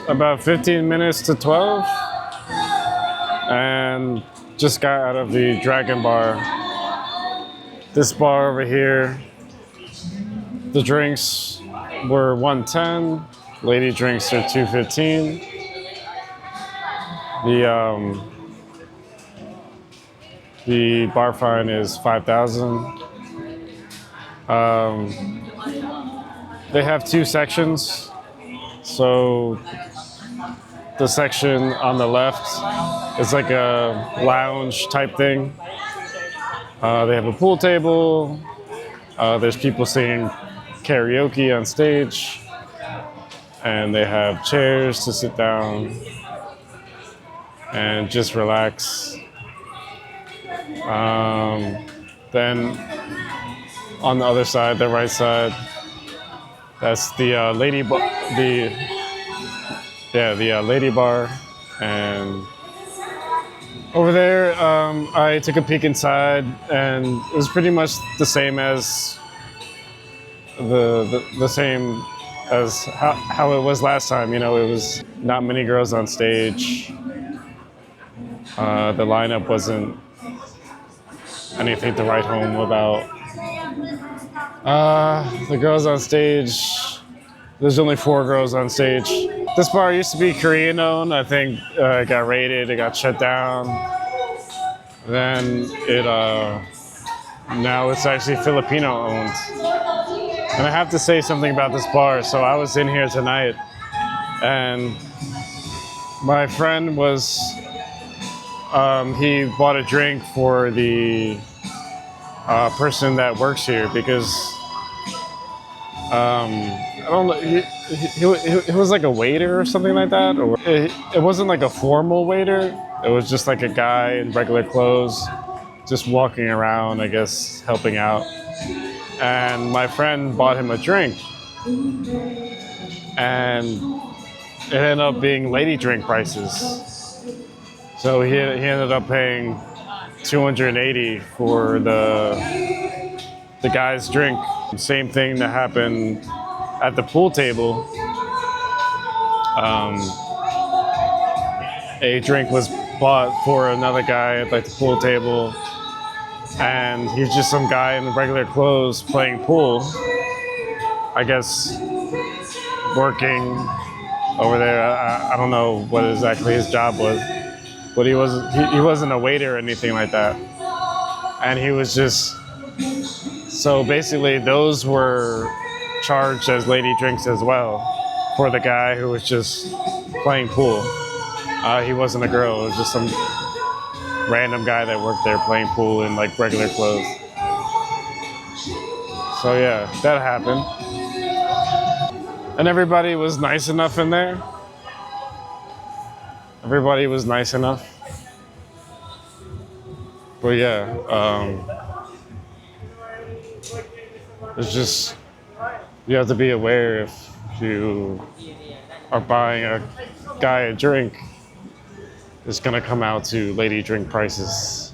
About 15 minutes to 12, and just got out of the Dragon Bar. This bar over here, the drinks were 110, lady drinks are 215. The bar fine is 5,000. They have two sections. So the section on the left is like a lounge type thing. They have a pool table. There's people singing karaoke on stage. And they have chairs to sit down and just relax. Then on the other side, the right side, that's the lady bar. The lady bar, and over there, I took a peek inside, and it was pretty much the same as the same as how it was last time. You know, it was not many girls on stage. The lineup wasn't anything to write home about. The girls on stage, there's only 4 girls on stage. This bar used to be Korean owned. I think it got raided, it got shut down. Then now it's actually Filipino owned. And I have to say something about this bar. So I was in here tonight, and my friend was, he bought a drink for the person that works here because I don't know, he was like a waiter or something like that, or it wasn't like a formal waiter. It was just like a guy in regular clothes, just walking around, I guess, helping out. And my friend bought him a drink, and it ended up being lady drink prices. So he ended up paying $280 for the guy's drink. Same thing that happened at the pool table. A drink was bought for another guy at like the pool table, and he's just some guy in regular clothes playing pool. I guess working over there. I don't know what exactly his job was, but he wasn't a waiter or anything like that. And he was just, so basically those were charged as lady drinks as well for the guy who was just playing pool. He wasn't a girl, it was just some random guy that worked there playing pool in like regular clothes. So yeah, that happened. And everybody was nice enough in there. Everybody was nice enough. But yeah, it's just, you have to be aware if you are buying a guy a drink, it's gonna come out to lady drink prices.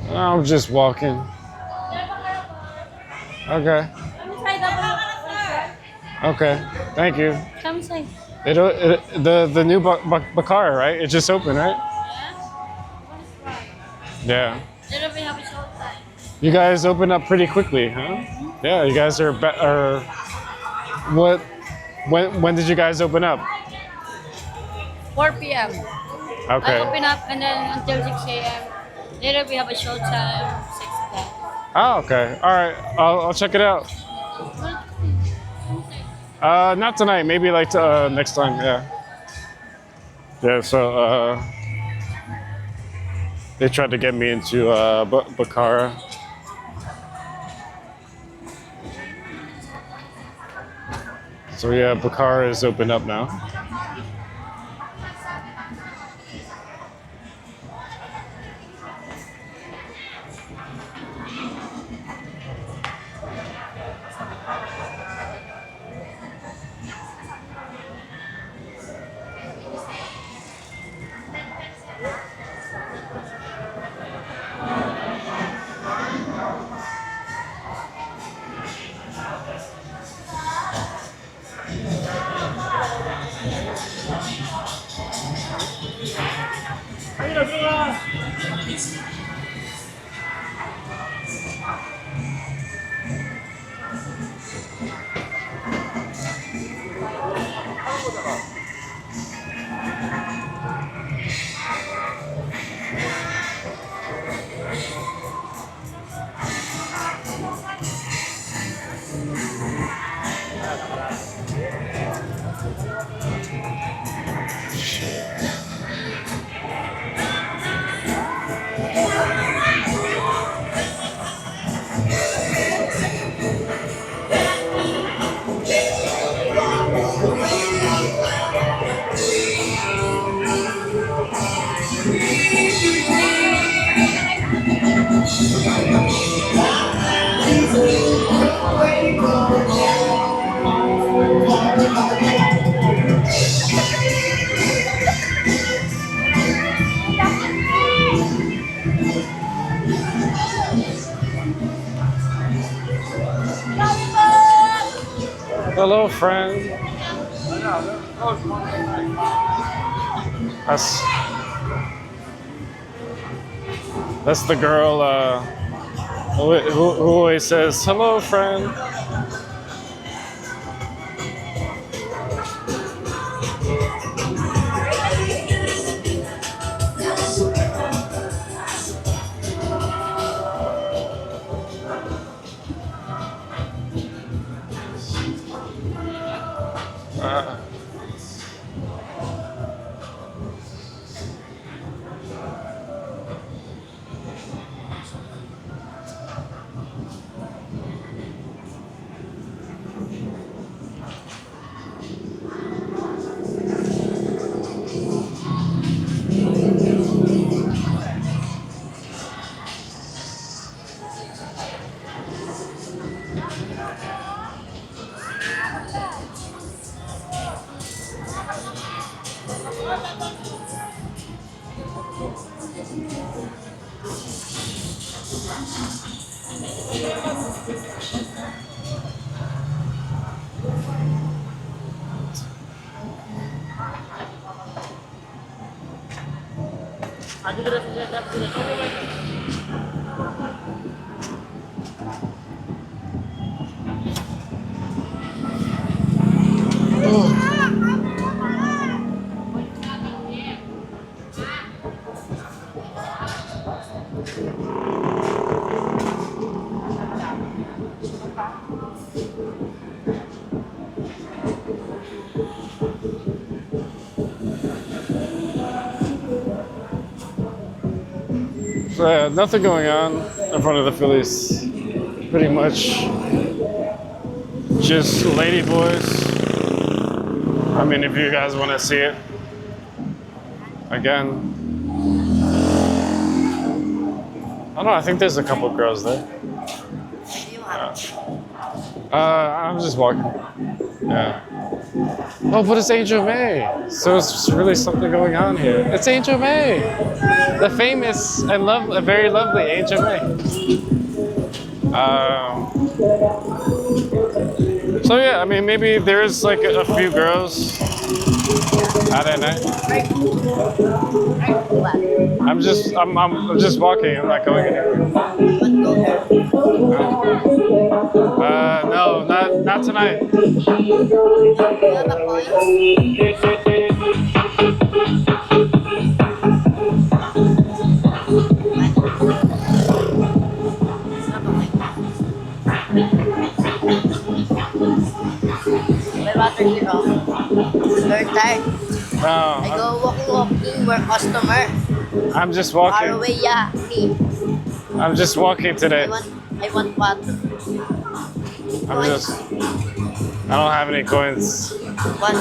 I'm just walking. Okay. Okay. Thank you. Come say. The new Bakar, right? It just opened, right? Yeah. It'll be happy short time. You guys open up pretty quickly, huh? Yeah. You guys are. What? When did you guys open up? 4 p.m. Okay. I open up and then until 6 a.m. Later we have a short time, 6 o'clock. Oh, okay. All right. I'll check it out. Not tonight. Maybe like next time. Yeah. Yeah. So they tried to get me into Bakara. So yeah, Bakara is open up now. Hello, friend. That's that's the girl who always says, "Hello, friend." Uh, So yeah, nothing going on in front of the Phillies. Pretty much just lady boys. I mean, if you guys want to see it again, I don't know. I think there's a couple girls there. I'm just walking. Yeah. Oh, but it's Angel May. So it's really something going on here. It's Angel May, the famous and very lovely Angel May. So yeah, I mean, maybe there is like a few girls out at night. I'm just walking. I'm not going anywhere. No, not tonight. Third time. No, I go walking, we're customer. I'm just Far walking. away, yeah. Me. I'm just walking today. I want water. I don't have any coins. What do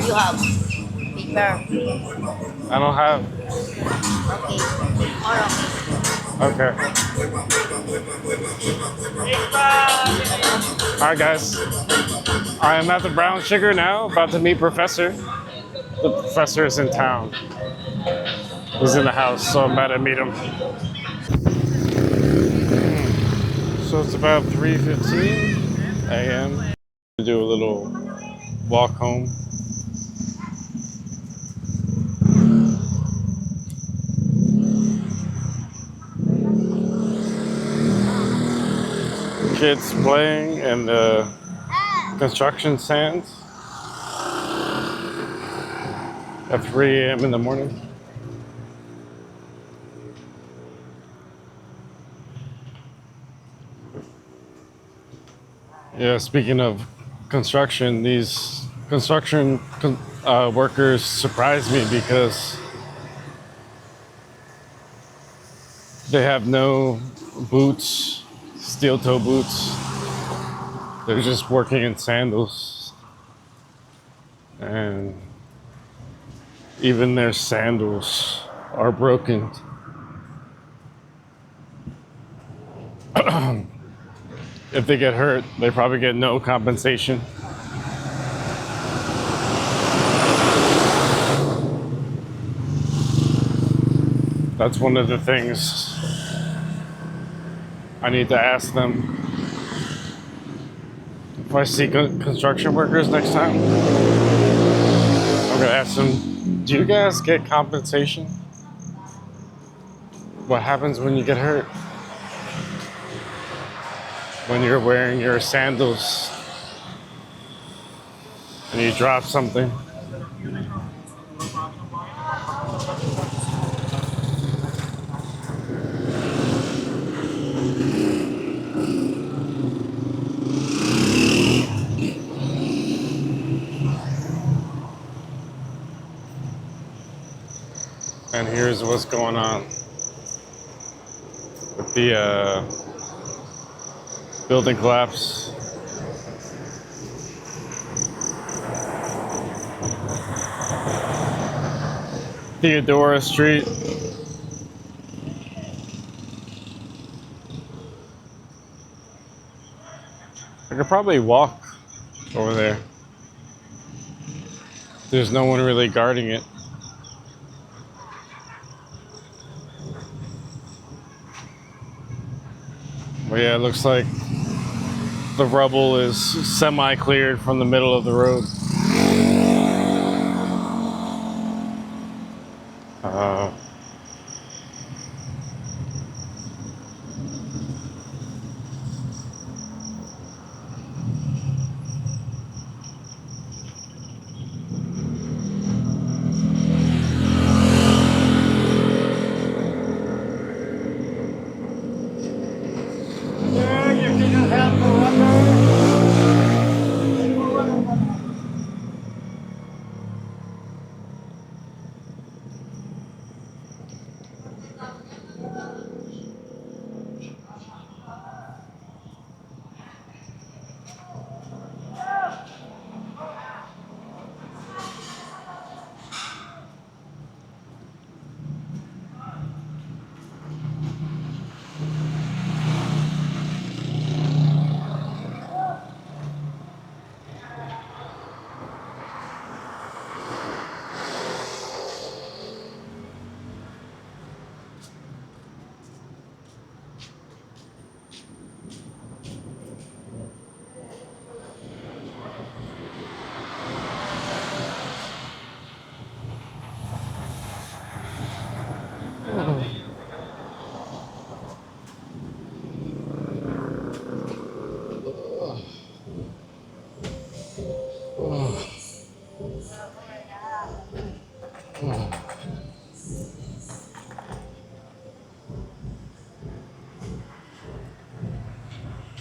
you have? Paper. I don't have. Okay. Okay. All right, guys. I am at the Brown Sugar now, about to meet Professor. The professor is in town. He's in the house, so I'm about to meet him. So it's about 3:15 a.m. to do a little walk home. kids playing in the construction sands at 3 a.m. in the morning. Yeah, speaking of construction, these workers surprised me because they have no boots, steel toe boots. They're just working in sandals. And even their sandals are broken. If they get hurt, they probably get no compensation. That's one of the things I need to ask them. If I see construction workers next time, I'm gonna ask them, do you guys get compensation? What happens when you get hurt? When you're wearing your sandals and you drop something. And here's what's going on with the building collapse. Theodora Street. I could probably walk over there. There's no one really guarding it. But yeah, it looks like the rubble is semi-cleared from the middle of the road. Uh,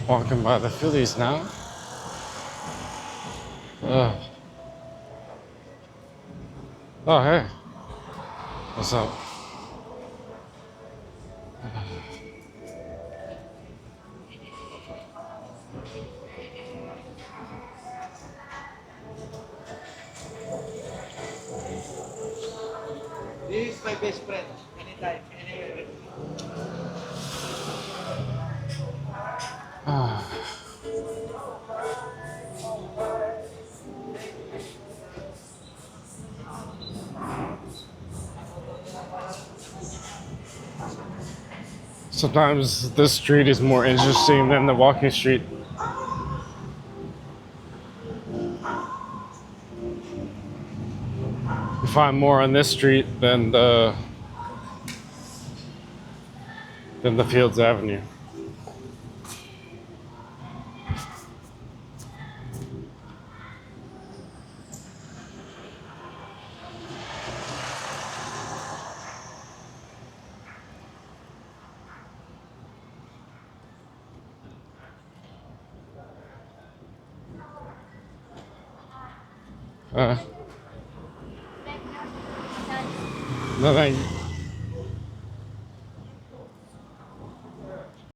Walking by the Phillies now. Oh, hey. What's up? This is my best friend. Anytime, anywhere. Sometimes this street is more interesting than the walking street. You find more on this street than the Fields Avenue. No, thank you.